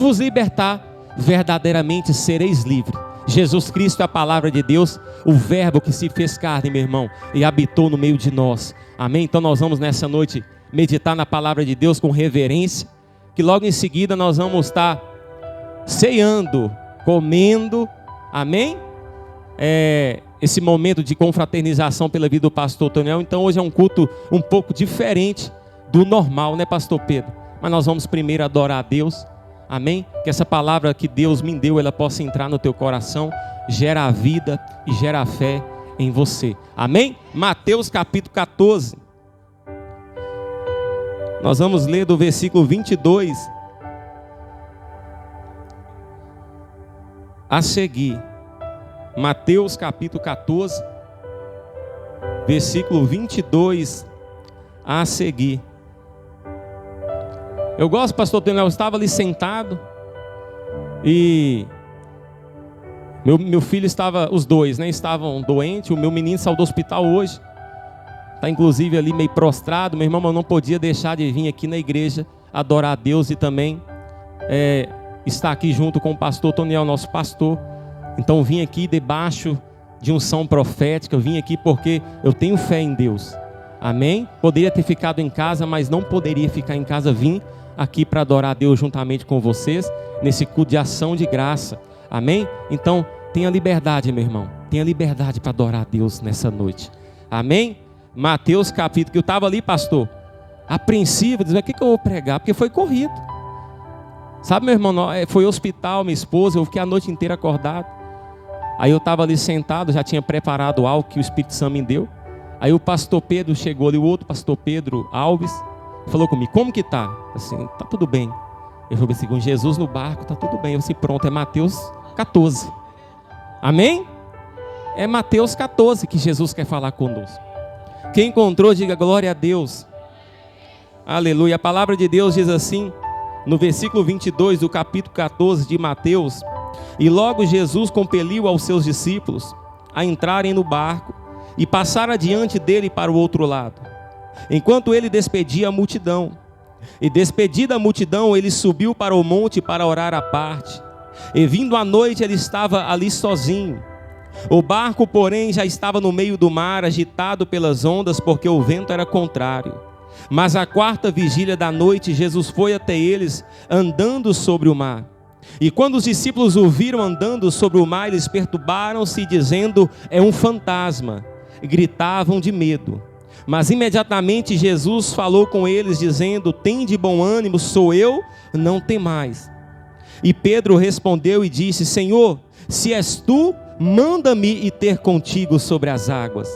vos libertar, verdadeiramente sereis livres. Jesus Cristo é a palavra de Deus, o verbo que se fez carne, meu irmão, e habitou no meio de nós. Amém? Então nós vamos nessa noite meditar na palavra de Deus com reverência, que logo em seguida nós vamos estar ceando, comendo, amém? Esse momento de confraternização pela vida do pastor Toniel. Então hoje é um culto um pouco diferente do normal, né, pastor Pedro? Mas nós vamos primeiro adorar a Deus, amém? Que essa palavra que Deus me deu, ela possa entrar no teu coração, gera a vida e gera a fé em você, amém? Mateus capítulo 14, nós vamos ler do versículo 22 a seguir. Mateus capítulo 14, versículo 22 a seguir. Eu gosto, pastor Toniel, eu estava ali sentado e meu filho estava, os dois, né, estavam doentes. O meu menino saiu do hospital hoje, está inclusive ali meio prostrado. Meu irmão, eu não podia deixar de vir aqui na igreja adorar a Deus e também estar aqui junto com o pastor Toniel, nosso pastor. Então vim aqui debaixo de unção profética, eu vim aqui porque eu tenho fé em Deus, amém? Poderia ter ficado em casa, mas não poderia ficar em casa. Vim aqui para adorar a Deus juntamente com vocês, nesse culto de ação de graça, amém? Então tenha liberdade, meu irmão, tenha liberdade para adorar a Deus nessa noite, amém? Mateus capítulo, que eu estava ali, pastor, apreensivo, dizendo: o que eu vou pregar? Porque foi corrido, sabe, meu irmão, foi hospital, minha esposa, eu fiquei a noite inteira acordado. Aí eu estava ali sentado, já tinha preparado algo que o Espírito Santo me deu. Aí o pastor Pedro chegou ali, o outro pastor Pedro Alves, falou comigo: como que tá? Assim, tá tudo bem. Eu falei assim: com Jesus no barco, tá tudo bem. Eu disse: pronto, é Mateus 14. Amém? É Mateus 14 que Jesus quer falar conosco. Quem encontrou, diga glória a Deus. Aleluia. A palavra de Deus diz assim, no versículo 22 do capítulo 14 de Mateus: e logo Jesus compeliu aos seus discípulos a entrarem no barco e passar adiante dele para o outro lado, enquanto ele despedia a multidão. E despedida a multidão, ele subiu para o monte para orar à parte. E vindo a noite, ele estava ali sozinho. O barco, porém, já estava no meio do mar, agitado pelas ondas, porque o vento era contrário. Mas à quarta vigília da noite, Jesus foi até eles, andando sobre o mar. E quando os discípulos o viram andando sobre o mar, eles perturbaram-se, dizendo: é um fantasma. E gritavam de medo. Mas imediatamente Jesus falou com eles, dizendo: tende bom ânimo, sou eu, não temais. E Pedro respondeu e disse: Senhor, se és tu, manda-me ir ter contigo sobre as águas.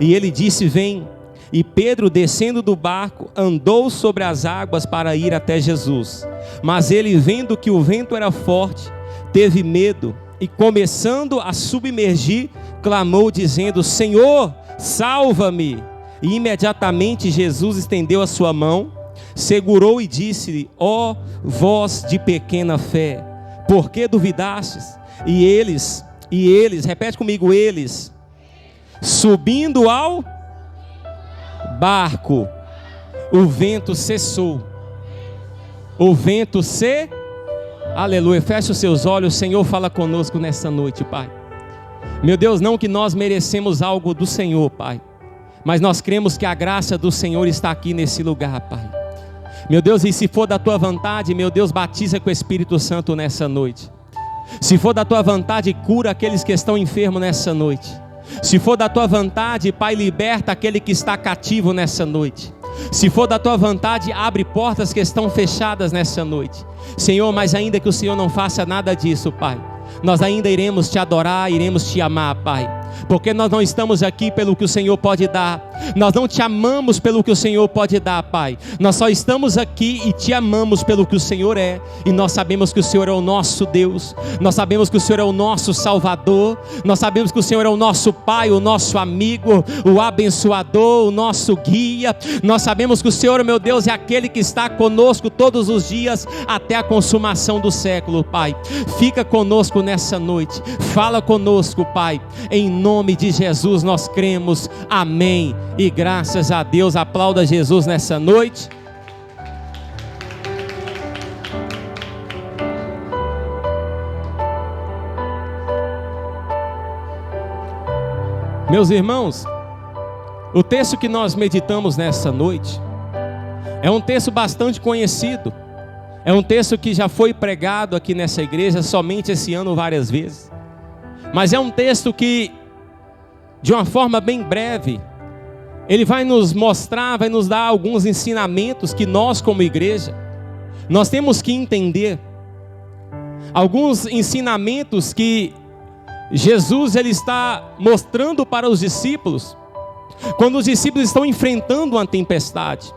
E ele disse: vem. E Pedro, descendo do barco, andou sobre as águas para ir até Jesus. Mas ele, vendo que o vento era forte, teve medo e, começando a submergir, clamou dizendo: Senhor, salva-me. E imediatamente Jesus estendeu a sua mão, segurou e disse-lhe: ó vós de pequena fé, por que duvidastes? E eles, repete comigo, eles, subindo ao barco, o vento cessou. O vento aleluia. Feche os seus olhos. Senhor, fala conosco nessa noite, Pai. Meu Deus, não que nós merecemos algo do Senhor, Pai, mas nós cremos que a graça do Senhor está aqui nesse lugar, Pai. Meu Deus, e se for da Tua vontade, meu Deus, batiza com o Espírito Santo nessa noite. Se for da Tua vontade, cura aqueles que estão enfermos nessa noite. Se for da Tua vontade, Pai, liberta aquele que está cativo nessa noite. Se for da Tua vontade, abre portas que estão fechadas nessa noite. Senhor, mas ainda que o Senhor não faça nada disso, Pai, nós ainda iremos Te adorar, iremos Te amar, Pai. Porque nós não estamos aqui pelo que o Senhor pode dar. Nós não Te amamos pelo que o Senhor pode dar, Pai. Nós só estamos aqui e Te amamos pelo que o Senhor é. E nós sabemos que o Senhor é o nosso Deus. Nós sabemos que o Senhor é o nosso Salvador. Nós sabemos que o Senhor é o nosso Pai, o nosso amigo, o abençoador, o nosso guia. Nós sabemos que o Senhor, meu Deus, é aquele que está conosco todos os dias até a consumação do século, Pai. Fica conosco nessa noite. Fala conosco, Pai. Em nome de Jesus nós cremos, amém, e graças a Deus. Aplauda Jesus nessa noite. Meus irmãos, o texto que nós meditamos nessa noite é um texto bastante conhecido. É um texto que já foi pregado aqui nessa igreja somente esse ano várias vezes. Mas é um texto que, de uma forma bem breve, ele vai nos mostrar, vai nos dar alguns ensinamentos que nós como igreja, nós temos que entender. Alguns ensinamentos que Jesus ele está mostrando para os discípulos, quando os discípulos estão enfrentando uma tempestade.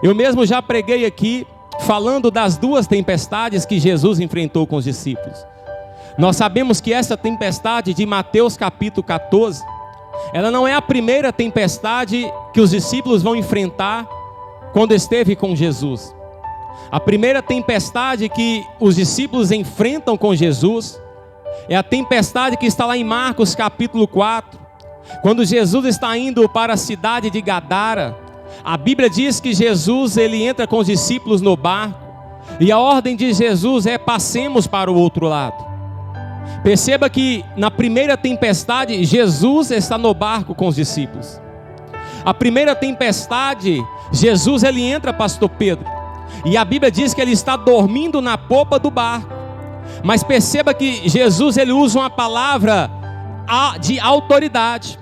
Eu mesmo já preguei aqui, falando das duas tempestades que Jesus enfrentou com os discípulos. Nós sabemos que essa tempestade de Mateus capítulo 14, ela não é a primeira tempestade que os discípulos vão enfrentar quando esteve com Jesus. A primeira tempestade que os discípulos enfrentam com Jesus é a tempestade que está lá em Marcos capítulo 4, quando Jesus está indo para a cidade de Gadara. A Bíblia diz que Jesus ele entra com os discípulos no barco, e a ordem de Jesus é: passemos para o outro lado. Perceba que na primeira tempestade Jesus está no barco com os discípulos. A primeira tempestade, Jesus ele entra, pastor Pedro, e a Bíblia diz que ele está dormindo na popa do barco. Mas perceba que Jesus ele usa uma palavra de autoridade.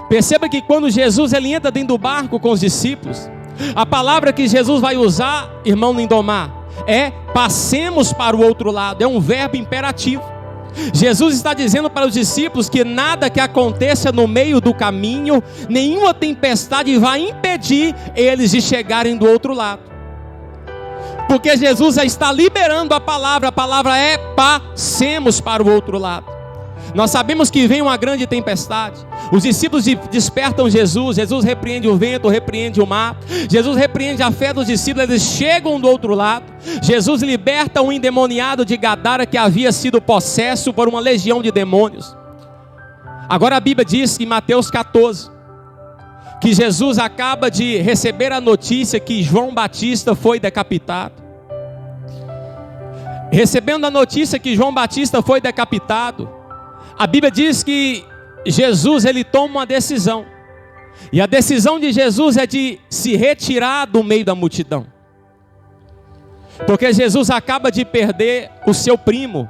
Perceba que quando Jesus ele entra dentro do barco com os discípulos, a palavra que Jesus vai usar, irmão Lindomar, é: passemos para o outro lado. É um verbo imperativo. Jesus está dizendo para os discípulos que nada que aconteça no meio do caminho, nenhuma tempestade vai impedir eles de chegarem do outro lado, porque Jesus já está liberando a palavra é: passemos para o outro lado. Nós sabemos que vem uma grande tempestade. Os discípulos despertam Jesus. Jesus repreende o vento, repreende o mar. Jesus repreende a fé dos discípulos. Eles chegam do outro lado. Jesus liberta um endemoniado de Gadara que havia sido possesso por uma legião de demônios. Agora a Bíblia diz em Mateus 14 que Jesus acaba de receber a notícia que João Batista foi decapitado. Recebendo a notícia que João Batista foi decapitado, a Bíblia diz que Jesus ele toma uma decisão. E a decisão de Jesus é de se retirar do meio da multidão. Porque Jesus acaba de perder o seu primo.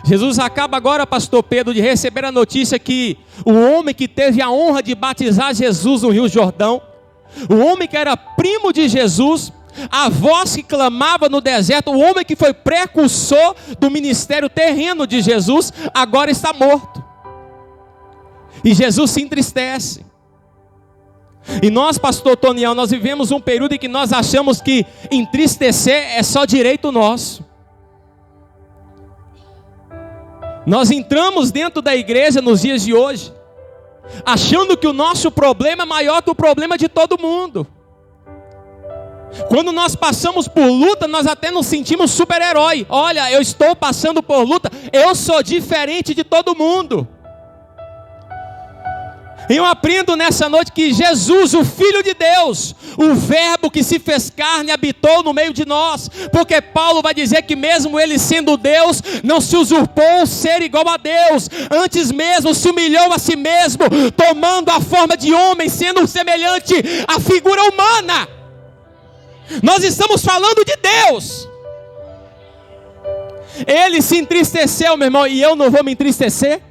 Jesus acaba agora, pastor Pedro, de receber a notícia que o homem que teve a honra de batizar Jesus no Rio Jordão, o homem que era primo de Jesus, a voz que clamava no deserto, o homem que foi precursor do ministério terreno de Jesus, agora está morto. E Jesus se entristece. E nós, pastor Toniel, nós vivemos um período em que nós achamos que entristecer é só direito nosso. Nós entramos dentro da igreja nos dias de hoje, achando que o nosso problema é maior que o problema de todo mundo. Quando nós passamos por luta, nós até nos sentimos super-herói. Olha, eu estou passando por luta, eu sou diferente de todo mundo. E eu aprendo nessa noite que Jesus, o Filho de Deus, o Verbo que se fez carne, habitou no meio de nós. Porque Paulo vai dizer que mesmo ele sendo Deus, não se usurpou ser igual a Deus. Antes mesmo se humilhou a si mesmo, tomando a forma de homem, sendo semelhante à figura humana. Nós estamos falando de Deus. Ele se entristeceu, meu irmão, e eu não vou me entristecer.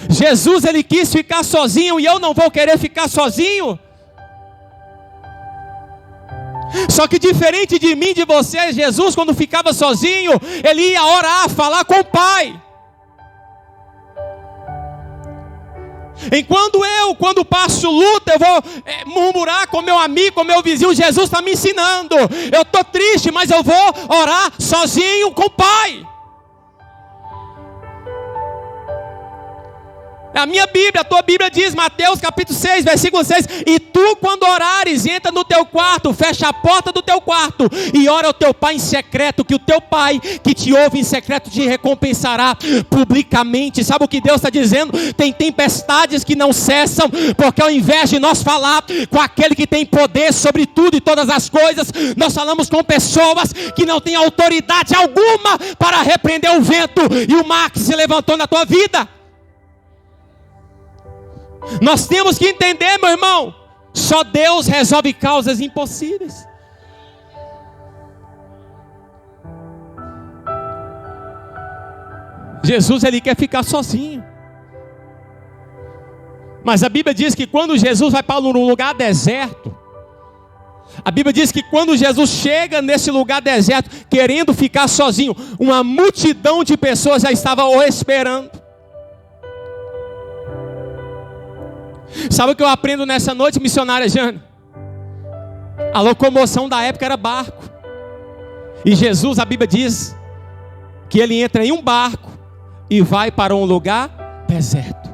Jesus, ele quis ficar sozinho, e eu não vou querer ficar sozinho. Só que diferente de mim, de você, Jesus, quando ficava sozinho, ele ia orar, falar com o Pai. Enquanto quando passo luta, eu vou murmurar com meu amigo, com meu vizinho. Jesus está me ensinando. Eu estou triste, mas eu vou orar sozinho com o Pai. A minha Bíblia, a tua Bíblia diz, Mateus capítulo 6, versículo 6, e tu quando orares, entra no teu quarto, fecha a porta do teu quarto, e ora ao teu Pai em secreto, que o teu Pai que te ouve em secreto te recompensará publicamente. Sabe o que Deus está dizendo? Tem tempestades que não cessam, porque ao invés de nós falar com aquele que tem poder sobre tudo e todas as coisas, nós falamos com pessoas que não têm autoridade alguma para repreender o vento e o mar que se levantou na tua vida. Nós temos que entender, meu irmão, só Deus resolve causas impossíveis. Jesus, ele quer ficar sozinho. Mas a Bíblia diz que quando Jesus vai para um lugar deserto, a Bíblia diz que quando Jesus chega nesse lugar deserto, querendo ficar sozinho, uma multidão de pessoas já estava o esperando. Sabe o que eu aprendo nessa noite, missionária Jane? A locomoção da época era barco. E Jesus, a Bíblia diz que ele entra em um barco e vai para um lugar deserto.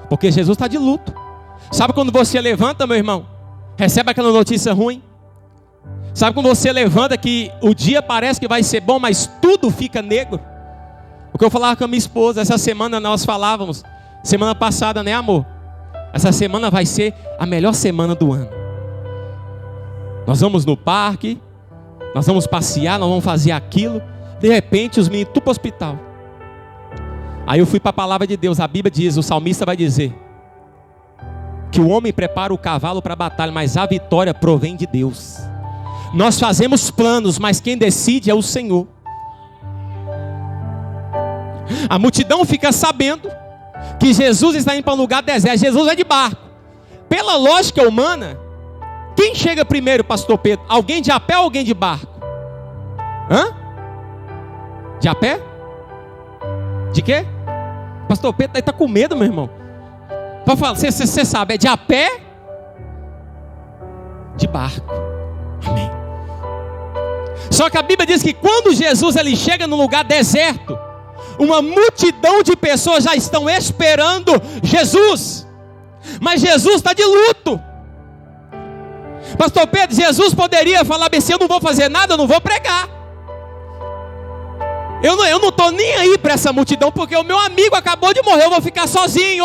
Porque Jesus está de luto. Sabe quando você levanta, meu irmão, recebe aquela notícia ruim? Sabe quando você levanta que o dia parece que vai ser bom, mas tudo fica negro? O que eu falava com a minha esposa, essa semana nós falávamos, semana passada, né, amor? Essa semana vai ser a melhor semana do ano. Nós vamos no parque, nós vamos passear, nós vamos fazer aquilo. De repente os meninos tudo para o hospital. Aí eu fui para a palavra de Deus. A Bíblia diz, o salmista vai dizer que o homem prepara o cavalo para a batalha, mas a vitória provém de Deus. Nós fazemos planos, mas quem decide é o Senhor. A multidão fica sabendo que Jesus está indo para um lugar deserto. Jesus é de barco. Pela lógica humana, quem chega primeiro, pastor Pedro? Alguém de a pé ou alguém de barco? Hã? De a pé? De quê? Pastor Pedro está com medo, meu irmão. Você sabe, é de a pé? De barco. Amém. Só que a Bíblia diz que quando Jesus ele chega num lugar deserto, uma multidão de pessoas já estão esperando Jesus. Mas Jesus está de luto. Pastor Pedro, Jesus poderia falar assim: eu não vou fazer nada, eu não vou pregar. Eu não estou nem aí para essa multidão, porque o meu amigo acabou de morrer, eu vou ficar sozinho.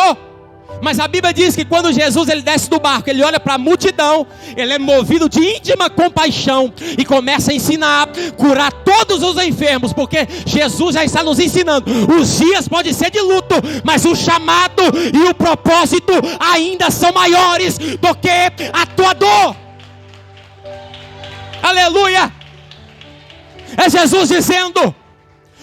Mas a Bíblia diz que quando Jesus ele desce do barco, ele olha para a multidão, ele é movido de íntima compaixão e começa a ensinar, curar todos os enfermos, porque Jesus já está nos ensinando. Os dias podem ser de luto, mas o chamado e o propósito ainda são maiores do que a tua dor. Aleluia! É Jesus dizendo: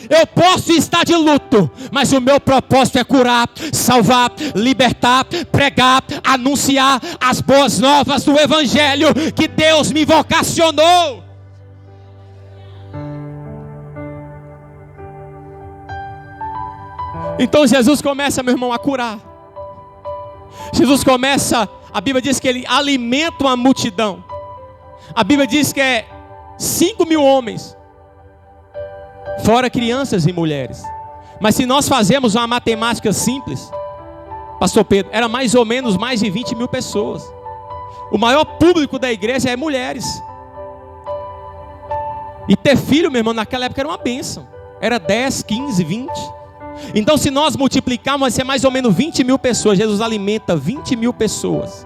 eu posso estar de luto, mas o meu propósito é curar, salvar, libertar, pregar, anunciar as boas novas do Evangelho que Deus me vocacionou. Então Jesus começa, meu irmão, a curar. Jesus começa, a Bíblia diz que ele alimenta uma multidão. A Bíblia diz que é 5.000 homens, fora crianças e mulheres. Mas se nós fazemos uma matemática simples, pastor Pedro, era mais ou menos mais de 20.000 pessoas. O maior público da igreja é mulheres. E ter filho, meu irmão, naquela época era uma bênção. Era 10, 15, 20. Então se nós multiplicarmos, vai ser mais ou menos 20.000 pessoas. Jesus alimenta 20.000 pessoas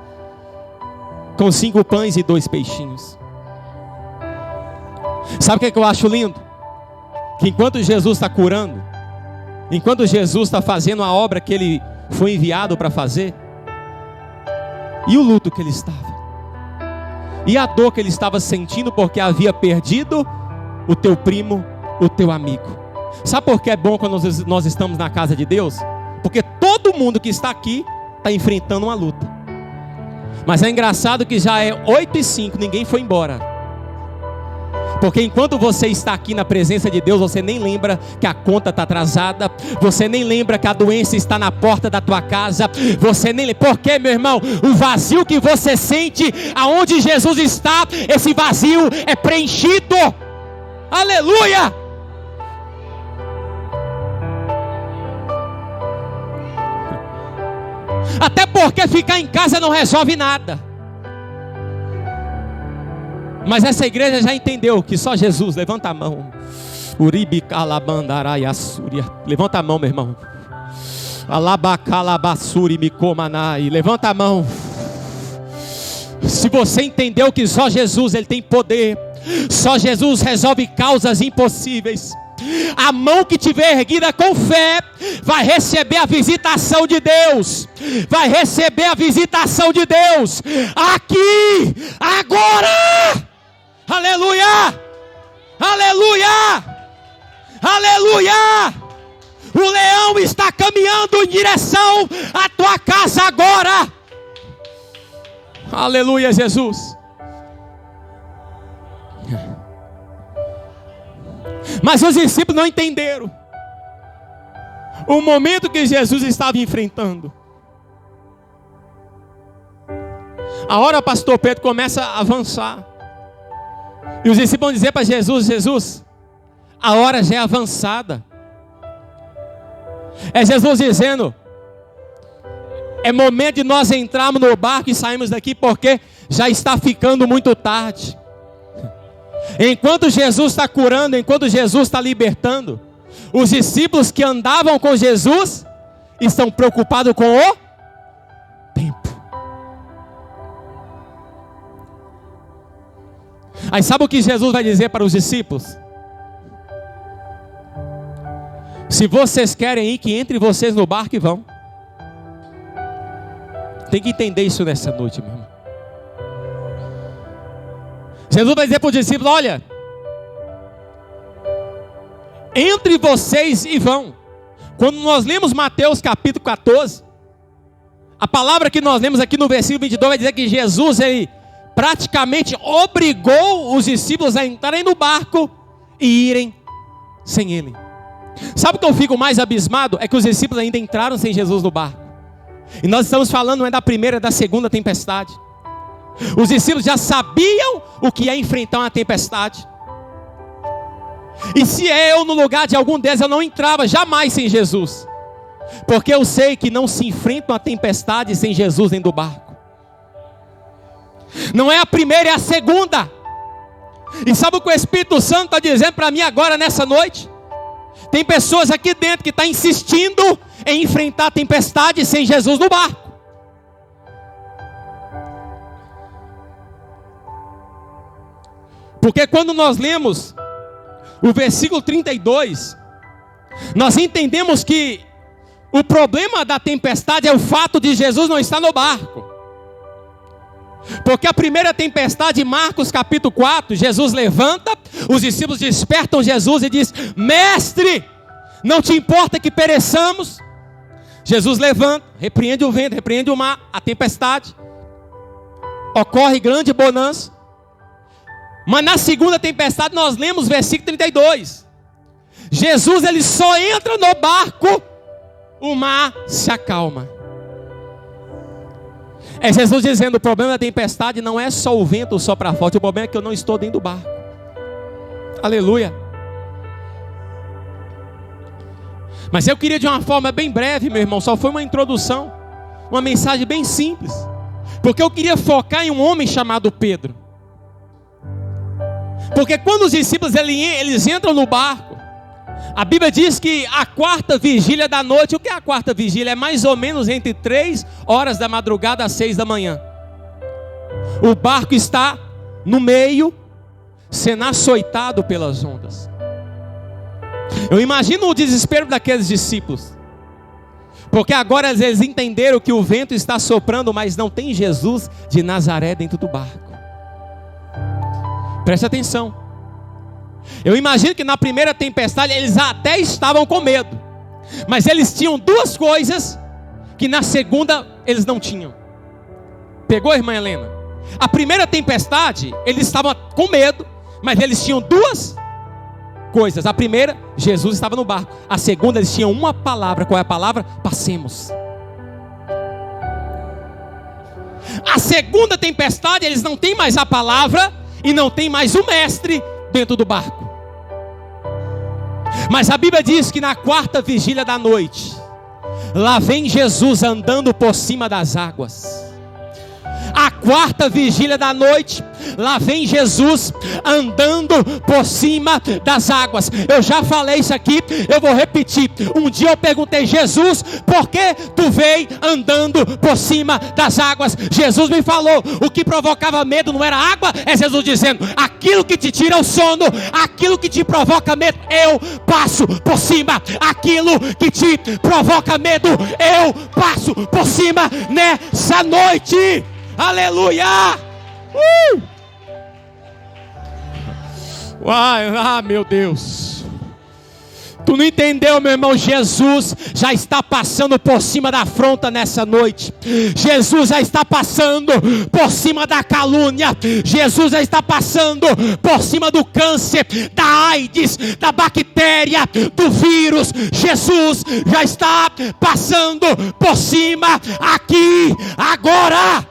com 5 pães e 2 peixinhos. Sabe o que eu acho lindo? Que enquanto Jesus está curando, enquanto Jesus está fazendo a obra que ele foi enviado para fazer, e o luto que ele estava, e a dor que ele estava sentindo porque havia perdido o teu primo, o teu amigo. Sabe por que é bom quando nós estamos na casa de Deus? Porque todo mundo que está aqui está enfrentando uma luta. Mas é engraçado que já é 8h05, ninguém foi embora. Porque enquanto você está aqui na presença de Deus, você nem lembra que a conta está atrasada, você nem lembra que a doença está na porta da tua casa, você nem lembra. Porque, meu irmão, o vazio que você sente aonde Jesus está, esse vazio é preenchido. Aleluia! Até porque ficar em casa não resolve nada. Mas essa igreja já entendeu que só Jesus. Levanta a mão. Uribi calabandarai assúria. Levanta a mão, meu irmão. Alabacalabassuri micomanai. Levanta a mão. Se você entendeu que só Jesus ele tem poder, só Jesus resolve causas impossíveis. A mão que tiver erguida com fé vai receber a visitação de Deus. Vai receber a visitação de Deus aqui, agora. Aleluia! Aleluia! Aleluia! O leão está caminhando em direção à tua casa agora. Aleluia, Jesus. Mas os discípulos não entenderam o momento que Jesus estava enfrentando. A hora o pastor Pedro começa a avançar. E os discípulos vão dizer para Jesus: Jesus, a hora já é avançada. É Jesus dizendo: é momento de nós entrarmos no barco e sairmos daqui, porque já está ficando muito tarde. Enquanto Jesus está curando, enquanto Jesus está libertando, os discípulos que andavam com Jesus estão preocupados com o tempo. Aí sabe o que Jesus vai dizer para os discípulos? Se vocês querem ir, que entre vocês no barco e vão. Tem que entender isso nessa noite, meu irmão. Jesus vai dizer para os discípulos: olha, entre vocês e vão. Quando nós lemos Mateus capítulo 14, a palavra que nós lemos aqui no versículo 22 vai dizer que Jesus, ele praticamente obrigou os discípulos a entrarem no barco e irem sem ele. Sabe o que eu fico mais abismado? É que os discípulos ainda entraram sem Jesus no barco. E nós estamos falando não é da primeira, é da segunda tempestade. Os discípulos já sabiam o que é enfrentar uma tempestade. E se eu no lugar de algum deles, eu não entrava jamais sem Jesus. Porque eu sei que não se enfrenta uma tempestade sem Jesus dentro do barco. Não é a primeira, é a segunda. E sabe o que o Espírito Santo está dizendo para mim agora nessa noite? Tem pessoas aqui dentro que estão insistindo em enfrentar a tempestade sem Jesus no barco. Porque quando nós lemos o versículo 32, nós entendemos que o problema da tempestade é o fato de Jesus não estar no barco. Porque a primeira tempestade, em Marcos capítulo 4, Jesus levanta, os discípulos despertam Jesus e diz: mestre, não te importa que pereçamos? Jesus levanta, repreende o vento, repreende o mar, a tempestade, ocorre grande bonança. Mas na segunda tempestade nós lemos versículo 32. Jesus, ele só entra no barco, o mar se acalma. É Jesus dizendo: o problema da tempestade não é só o vento soprar forte, o problema é que eu não estou dentro do barco. Aleluia. Mas eu queria de uma forma bem breve, meu irmão, só foi uma introdução, uma mensagem bem simples, porque eu queria focar em um homem chamado Pedro. Porque quando os discípulos eles entram no barco, a Bíblia diz que a quarta vigília da noite, o que é a quarta vigília? É mais ou menos entre 3 horas da madrugada às 6 da manhã. O barco está no meio, sendo açoitado pelas ondas. Eu imagino o desespero daqueles discípulos, porque agora eles entenderam que o vento está soprando, mas não tem Jesus de Nazaré dentro do barco. Preste atenção. Eu imagino que na primeira tempestade eles até estavam com medo, mas eles tinham 2 coisas que na segunda eles não tinham. Pegou, irmã Helena? A primeira tempestade eles estavam com medo, mas eles tinham 2 coisas. A primeira, Jesus estava no barco. A segunda, eles tinham uma palavra. Qual é a palavra? Passemos. A segunda tempestade, eles não têm mais a palavra e não tem mais o mestre dentro do barco. Mas a Bíblia diz que na quarta vigília da noite, lá vem Jesus andando por cima das águas. A quarta vigília da noite, lá vem Jesus andando por cima das águas. Eu já falei isso aqui, eu vou repetir. Um dia eu perguntei: Jesus, por que tu veio andando por cima das águas? Jesus me falou: o que provocava medo não era água, é Jesus dizendo: aquilo que te tira o sono, aquilo que te provoca medo, eu passo por cima. Aquilo que te provoca medo, eu passo por cima nessa noite. Aleluia! Meu Deus. Tu não entendeu, meu irmão? Jesus já está passando por cima da afronta nessa noite. Jesus já está passando por cima da calúnia. Jesus já está passando por cima do câncer, da AIDS, da bactéria, do vírus. Jesus já está passando por cima aqui, agora.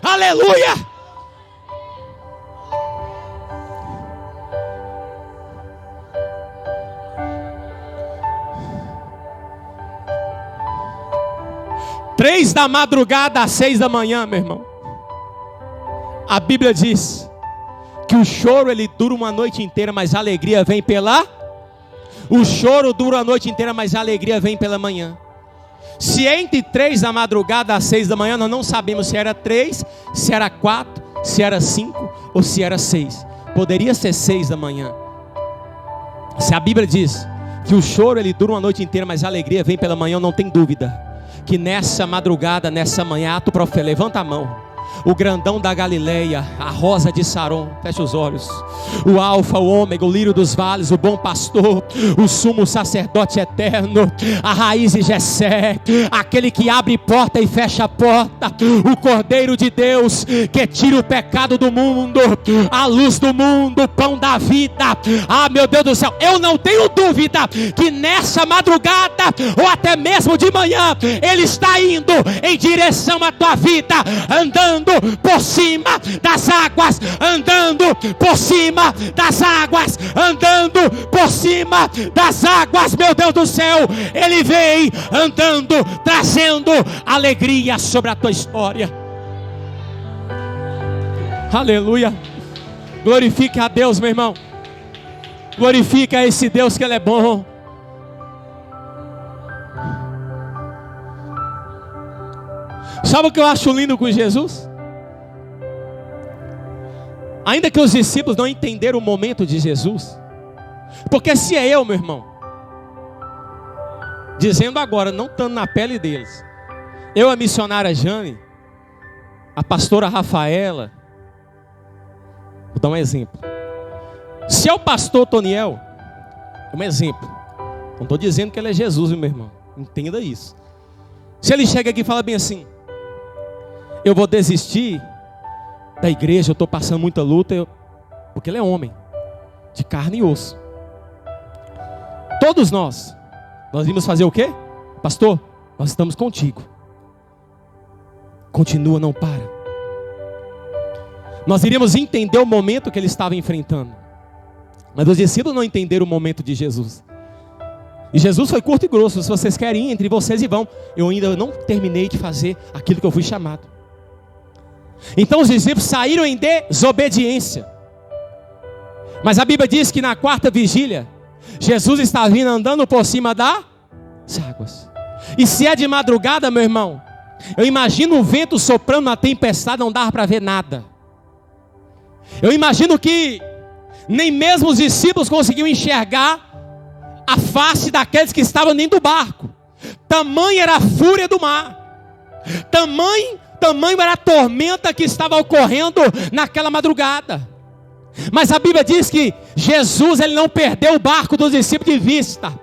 Aleluia! Três da madrugada às 6 da manhã, meu irmão. A Bíblia diz que o choro ele dura uma noite inteira, mas a alegria vem pela... O choro dura a noite inteira, mas a alegria vem pela manhã. Se entre 3 da madrugada às 6 da manhã, nós não sabemos se era 3, se era 4, se era 5 ou se era 6. Poderia ser 6 da manhã. Se a Bíblia diz que o choro ele dura uma noite inteira, mas a alegria vem pela manhã, não tem dúvida que nessa madrugada, nessa manhã, ato profético, levanta a mão. O grandão da Galileia, a rosa de Saron, fecha os olhos. O alfa, o ômega, o lírio dos vales, o bom pastor, o sumo sacerdote eterno, a raiz de Jessé, aquele que abre porta e fecha a porta, o cordeiro de Deus, que tira o pecado do mundo, a luz do mundo, o pão da vida. Ah, meu Deus do céu, eu não tenho dúvida que nessa madrugada, ou até mesmo de manhã, Ele está indo em direção à tua vida, andando por cima das águas, andando por cima das águas, andando por cima das águas, meu Deus do céu. Ele vem andando, trazendo alegria sobre a tua história. Aleluia. Glorifique a Deus, meu irmão. Glorifique a esse Deus, que Ele é bom. Sabe o que eu acho lindo com Jesus? Ainda que os discípulos não entenderam o momento de Jesus, porque se é eu, meu irmão, dizendo agora, não estando na pele deles, eu, a missionária Jane, a pastora Rafaela, vou dar um exemplo. Se é o pastor Toniel, um exemplo, não estou dizendo que ele é Jesus, meu irmão, entenda isso. Se ele chega aqui e fala bem assim: eu vou desistir da igreja, eu estou passando muita luta, porque ele é homem, de carne e osso. Todos nós vimos fazer o quê? Pastor, nós estamos contigo. Continua, não para. Nós iríamos entender o momento que ele estava enfrentando. Mas os discípulos não entenderam o momento de Jesus. E Jesus foi curto e grosso: se vocês querem ir, entre vocês e vão. Eu ainda não terminei de fazer aquilo que eu fui chamado. Então os discípulos saíram em desobediência. Mas a Bíblia diz que na quarta vigília, Jesus está vindo andando por cima das águas. E se é de madrugada, meu irmão, eu imagino o vento soprando na tempestade, não dava para ver nada. Eu imagino que nem mesmo os discípulos conseguiam enxergar a face daqueles que estavam dentro do barco. Tamanha era a fúria do mar. Tamanho era a tormenta que estava ocorrendo naquela madrugada. Mas a Bíblia diz que Jesus, ele não perdeu o barco dos discípulos de vista.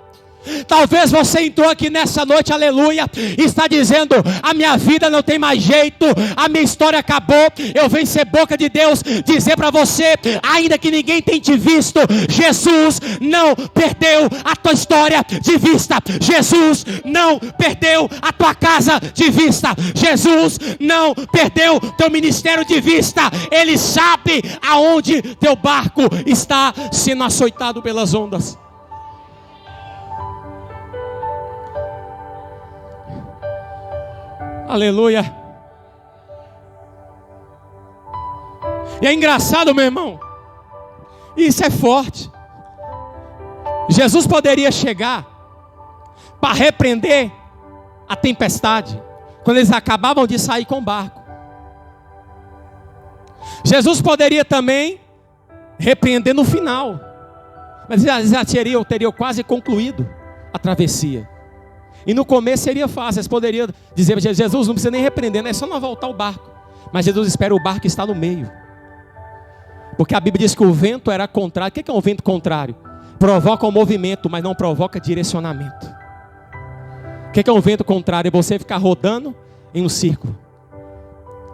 Talvez você entrou aqui nessa noite, aleluia, e está dizendo: a minha vida não tem mais jeito, a minha história acabou. Eu venho ser boca de Deus dizer para você, ainda que ninguém tenha te visto, Jesus não perdeu a tua história de vista. Jesus não perdeu a tua casa de vista. Jesus não perdeu teu ministério de vista. Ele sabe aonde teu barco está sendo açoitado pelas ondas. Aleluia. E é engraçado, meu irmão, isso é forte. Jesus poderia chegar para repreender a tempestade quando eles acabavam de sair com o barco. Jesus poderia também repreender no final, mas já teriam quase concluído a travessia. E no começo seria fácil, eles poderiam dizer: Jesus, não precisa nem repreender, é só não voltar o barco. Mas Jesus espera o barco que está no meio, porque a Bíblia diz que o vento era contrário. O que é um vento contrário? Provoca um movimento, mas não provoca direcionamento. O que é um vento contrário? É você ficar rodando em um círculo.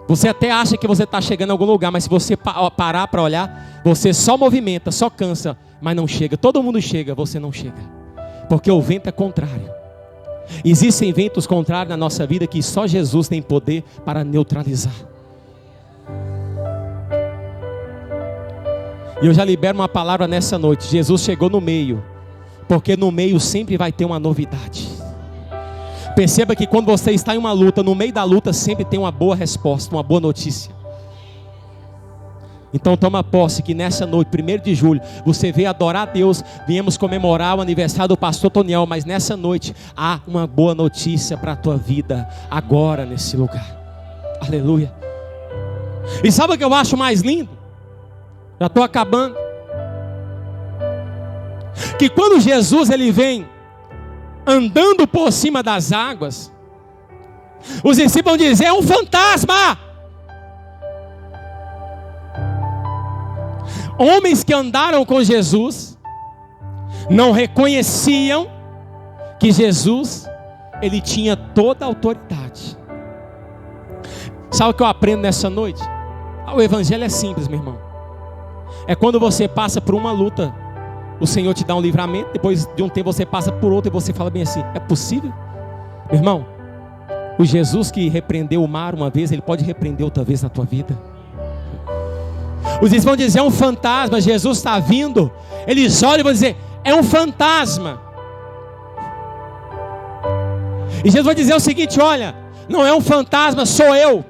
Você até acha que você está chegando em algum lugar, mas se você parar para olhar, você só movimenta, só cansa, mas não chega. Todo mundo chega, você não chega, porque o vento é contrário. Existem ventos contrários na nossa vida que só Jesus tem poder para neutralizar. E eu já libero uma palavra nessa noite. Jesus chegou no meio, porque no meio sempre vai ter uma novidade. Perceba que quando você está em uma luta, no meio da luta sempre tem uma boa resposta, uma boa notícia. Então toma posse que nessa noite, 1º de julho, você veio adorar a Deus. Viemos comemorar o aniversário do pastor Toniel, mas nessa noite há uma boa notícia para a tua vida, agora nesse lugar. Aleluia. E sabe o que eu acho mais lindo? Já estou acabando. Que quando Jesus ele vem andando por cima das águas, os discípulos vão dizer: é um fantasma. Homens que andaram com Jesus não reconheciam que Jesus ele tinha toda a autoridade. Sabe o que eu aprendo nessa noite? O evangelho é simples, meu irmão. É quando você passa por uma luta, o Senhor te dá um livramento. Depois de um tempo você passa por outro e você fala bem assim: é possível? Meu irmão, o Jesus que repreendeu o mar uma vez, ele pode repreender outra vez na tua vida. Os discípulos vão dizer: é um fantasma, Jesus está vindo. Eles olham e vão dizer: é um fantasma. E Jesus vai dizer o seguinte: olha, não é um fantasma, sou eu.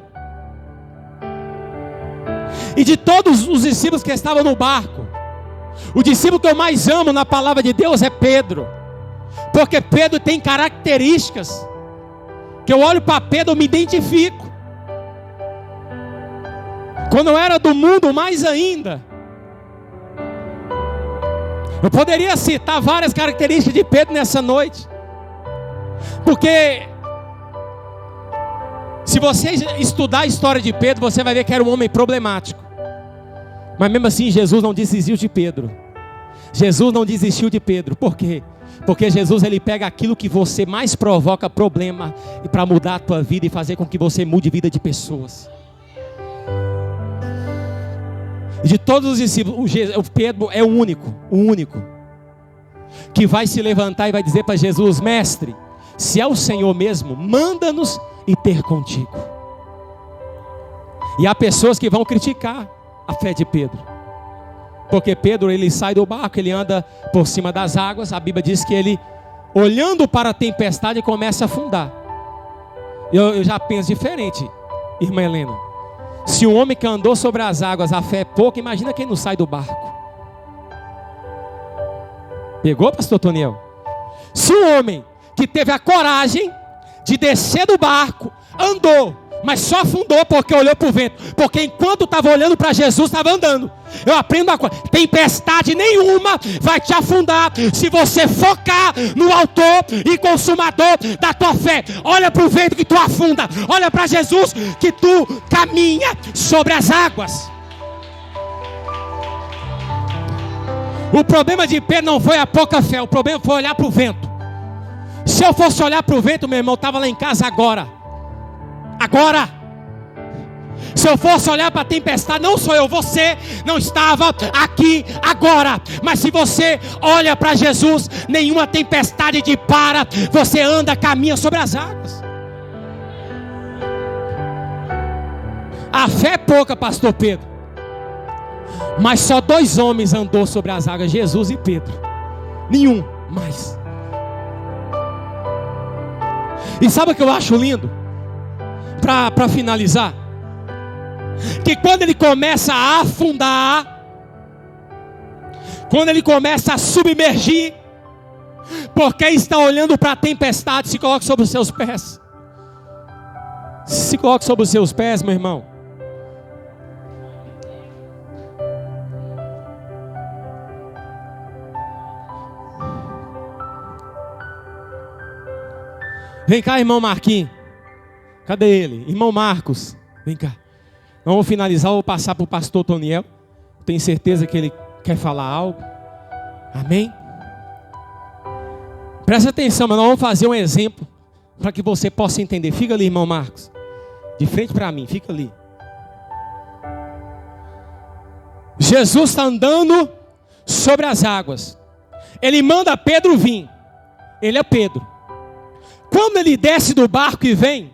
E de todos os discípulos que estavam no barco, o discípulo que eu mais amo na palavra de Deus é Pedro. Porque Pedro tem características que eu olho para Pedro, eu me identifico. Quando eu era do mundo, mais ainda. Eu poderia citar várias características de Pedro nessa noite. Porque se você estudar a história de Pedro, você vai ver que era um homem problemático. Mas mesmo assim Jesus não desistiu de Pedro. Jesus não desistiu de Pedro. Por quê? Porque Jesus ele pega aquilo que você mais provoca problema e para mudar a tua vida e fazer com que você mude a vida de pessoas. De todos os discípulos, o Pedro é o único que vai se levantar e vai dizer para Jesus: mestre, se é o Senhor mesmo, manda-nos ir ter contigo. E há pessoas que vão criticar a fé de Pedro, porque Pedro ele sai do barco, ele anda por cima das águas. A Bíblia diz que ele, olhando para a tempestade, começa a afundar. Eu já penso diferente, irmã Helena. Se um homem que andou sobre as águas, a fé é pouca, imagina quem não sai do barco. Pegou, pastor Toniel? Se um homem que teve a coragem de descer do barco, andou, mas só afundou porque olhou para o vento. Porque enquanto estava olhando para Jesus, estava andando. Eu aprendo uma coisa: tempestade nenhuma vai te afundar se você focar no autor e consumador da tua fé. Olha para o vento que tu afunda, olha para Jesus que tu caminha sobre as águas. O problema de Pedro não foi a pouca fé, o problema foi olhar para o vento. Se eu fosse olhar para o vento, meu irmão, eu estava lá em casa agora. Se eu fosse olhar para a tempestade, não sou eu, você não estava aqui agora. Mas se você olha para Jesus, nenhuma tempestade te para. Você anda, caminha sobre as águas. A fé é pouca, pastor Pedro, mas só 2 homens andou sobre as águas: Jesus e Pedro. Nenhum mais. E sabe o que eu acho lindo? Para finalizar, que quando ele começa a afundar, quando ele começa a submergir, porque está olhando para a tempestade, se coloque sobre os seus pés. Se coloque sobre os seus pés, meu irmão. Vem cá, irmão Marquinhos. Cadê ele? Irmão Marcos, vem cá. Nós vamos finalizar, eu vou passar para o pastor Toniel. Tenho certeza que ele quer falar algo. Amém? Presta atenção, mas nós vamos fazer um exemplo para que você possa entender. Fica ali, irmão Marcos. De frente para mim, fica ali. Jesus está andando sobre as águas. Ele manda Pedro vir. Ele é Pedro. Quando ele desce do barco e vem,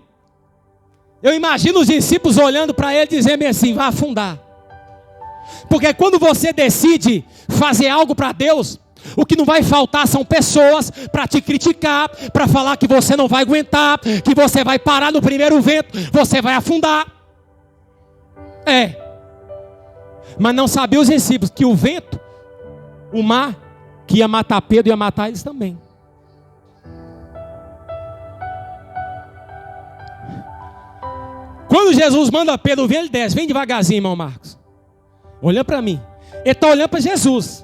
eu imagino os discípulos olhando para ele e dizendo assim: vai afundar. Porque quando você decide fazer algo para Deus, o que não vai faltar são pessoas para te criticar, para falar que você não vai aguentar, que você vai parar no primeiro vento, você vai afundar. Mas não sabiam os discípulos que o vento, o mar, que ia matar Pedro, ia matar eles também. Quando Jesus manda Pedro vir, ele desce. Vem devagarzinho, irmão Marcos. Olhando para mim. Ele está olhando para Jesus.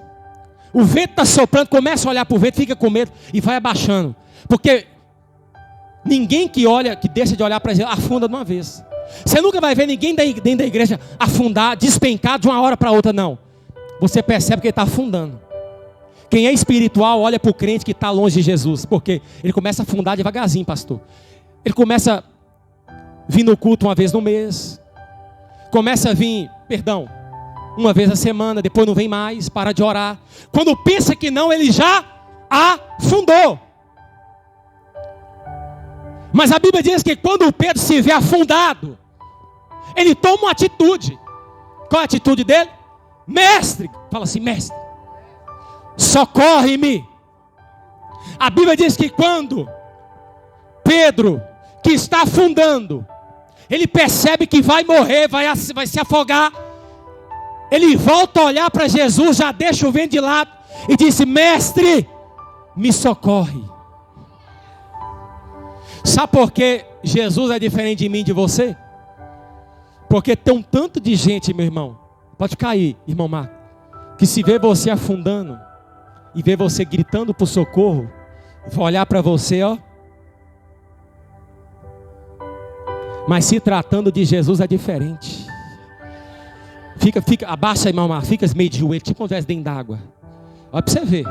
O vento está soprando, começa a olhar para o vento, fica com medo e vai abaixando. Porque ninguém que olha, que deixa de olhar para Jesus, afunda de uma vez. Você nunca vai ver ninguém dentro da igreja afundar, despencar de uma hora para outra, não. Você percebe que ele está afundando. Quem é espiritual olha para o crente que está longe de Jesus. Porque ele começa a afundar devagarzinho, pastor. Ele começa a vir no culto uma vez no mês. Começa a vir, uma vez a semana, depois não vem mais, para de orar. Quando pensa que não, ele já afundou. Mas a Bíblia diz que quando o Pedro se vê afundado, ele toma uma atitude. Qual é a atitude dele? Mestre, fala assim: mestre, socorre-me. A Bíblia diz que quando Pedro, que está afundando, ele percebe que vai morrer, vai se afogar, ele volta a olhar para Jesus, já deixa o vento de lado e disse: mestre, me socorre. Sabe por que Jesus é diferente de mim e de você? Porque tem um tanto de gente, meu irmão, pode cair, irmão Marco, que se vê você afundando e vê você gritando por socorro, vai olhar para você, ó. Mas se tratando de Jesus é diferente. Abaixa, irmão Marco, fica meio de joelho, tipo quando estivesse dentro d'água. Olha para você ver.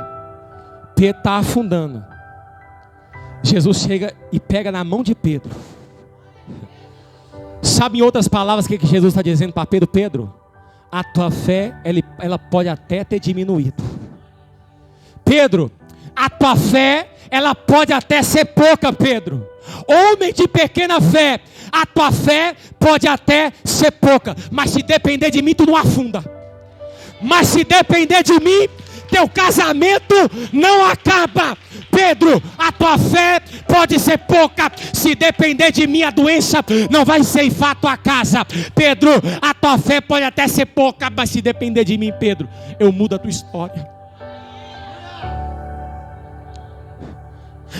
Pedro está afundando. Jesus chega e pega na mão de Pedro. Sabe, em outras palavras, o que Jesus está dizendo para Pedro? Pedro, a tua fé, ela pode até ter diminuído. Pedro, a tua fé, ela pode até ser pouca, Pedro. Homem de pequena fé, a tua fé pode até ser pouca, mas se depender de mim, tu não afunda. Mas se depender de mim, teu casamento não acaba. Pedro, a tua fé pode ser pouca, se depender de mim, a doença não vai ceifar tua casa. Pedro, a tua fé pode até ser pouca, mas se depender de mim, Pedro, eu mudo a tua história.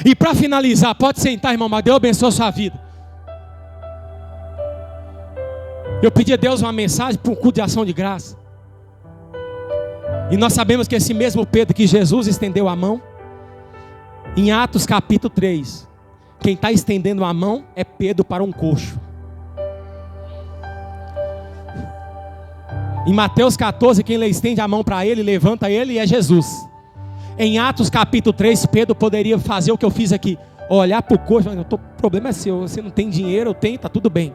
E para finalizar, pode sentar, irmão, mas Deus abençoe a sua vida. Eu pedi a Deus uma mensagem para um culto de ação de graça. E nós sabemos que esse mesmo Pedro que Jesus estendeu a mão, em Atos capítulo 3, quem está estendendo a mão é Pedro para um coxo. Em Mateus 14, quem estende a mão para ele, levanta ele, é Jesus. Em Atos capítulo 3, Pedro poderia fazer o que eu fiz aqui, olhar para o coxo, o problema é seu, você não tem dinheiro, eu tenho, está tudo bem.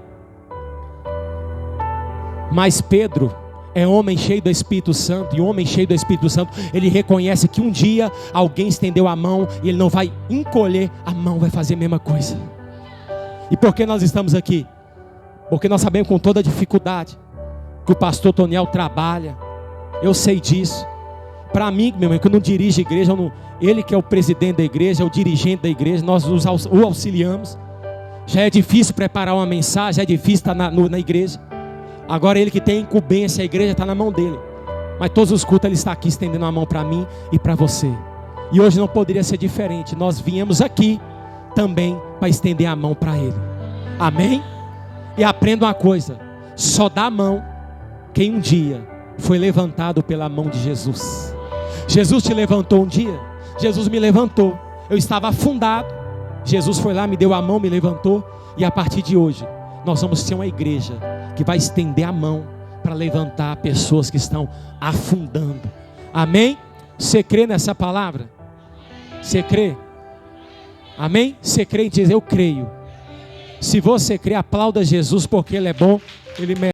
Mas Pedro é homem cheio do Espírito Santo, e homem cheio do Espírito Santo, ele reconhece que um dia alguém estendeu a mão, e ele não vai encolher a mão, vai fazer a mesma coisa. E por que nós estamos aqui? Porque nós sabemos com toda a dificuldade que o pastor Toniel trabalha, eu sei disso. Para mim, meu irmão, que eu não dirijo a igreja, ele que é o presidente da igreja, é o dirigente da igreja, nós o auxiliamos. Já é difícil preparar uma mensagem, já é difícil estar na igreja. Agora ele que tem incumbência, a igreja está na mão dele. Mas todos os cultos ele está aqui estendendo a mão para mim e para você. E hoje não poderia ser diferente. Nós viemos aqui também para estender a mão para ele. Amém? E aprenda uma coisa: só dá a mão quem um dia foi levantado pela mão de Jesus. Jesus te levantou um dia? Jesus me levantou. Eu estava afundado. Jesus foi lá, me deu a mão, me levantou. E a partir de hoje nós vamos ser uma igreja que vai estender a mão para levantar pessoas que estão afundando. Amém? Você crê nessa palavra? Você crê? Amém? Você crê em dizer eu creio? Se você crê, aplauda Jesus, porque Ele é bom, Ele merece.